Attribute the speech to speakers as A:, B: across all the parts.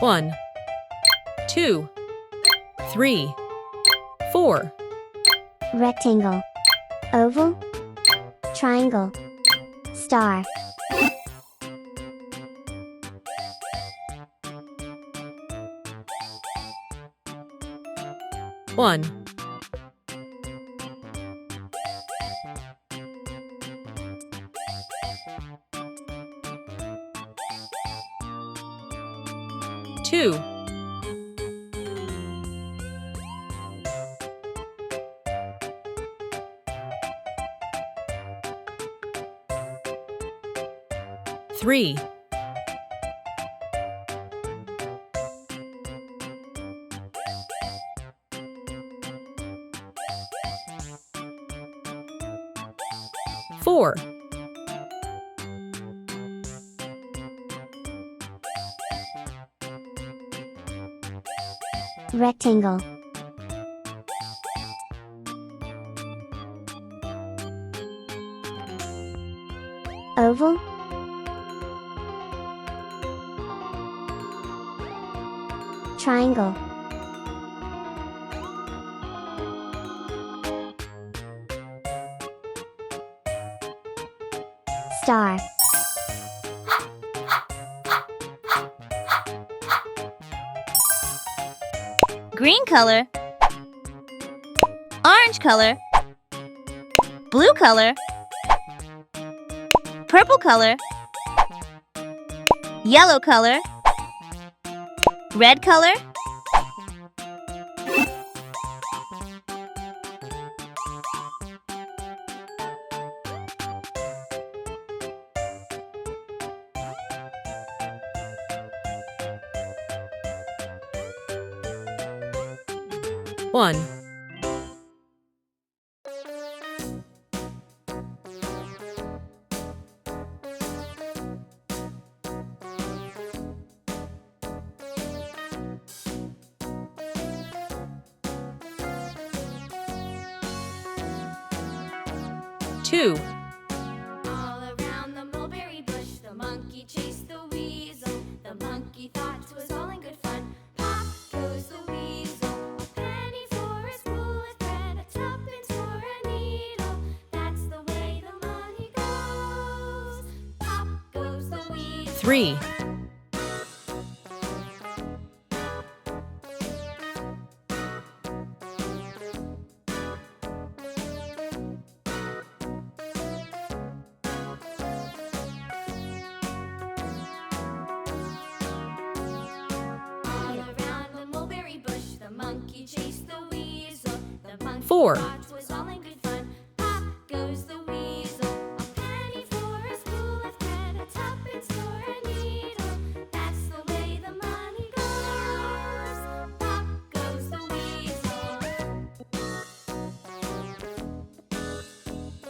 A: 1, 2, 3, 4.
B: Rectangle, oval, triangle, star.
A: One, 2, 3, 4.
B: Rectangle, oval, triangle, star.
C: Green color, orange color, blue color, purple color, yellow color, red color,
A: One, 2,
D: All around the mulberry bush, the monkey chased the weasel. The monkey thought 'twas all in good fun. Pop goes the weasel, a penny for a spool of thread, a tuppence for a needle. That's the way the money goes. Pop goes the weasel.
A: 3,
D: Monkey chased the weasel. The monkey
A: 4,
D: thought 'twas all in good fun. Pop goes the weasel, a penny for a spool of thread, a tuppence for a needle. That's the way the money goes. Pop goes the weasel.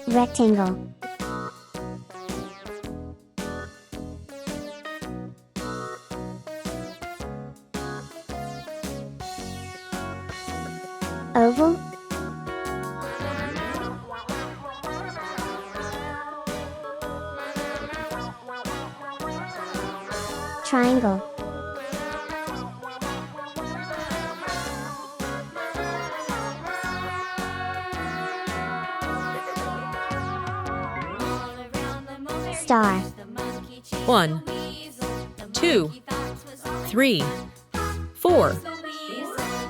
B: Rectangle, oval, triangle, star.
A: 1, 2, 3, 4.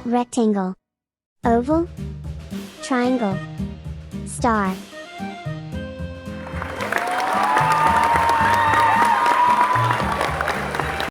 B: Rectangle, oval, triangle, star.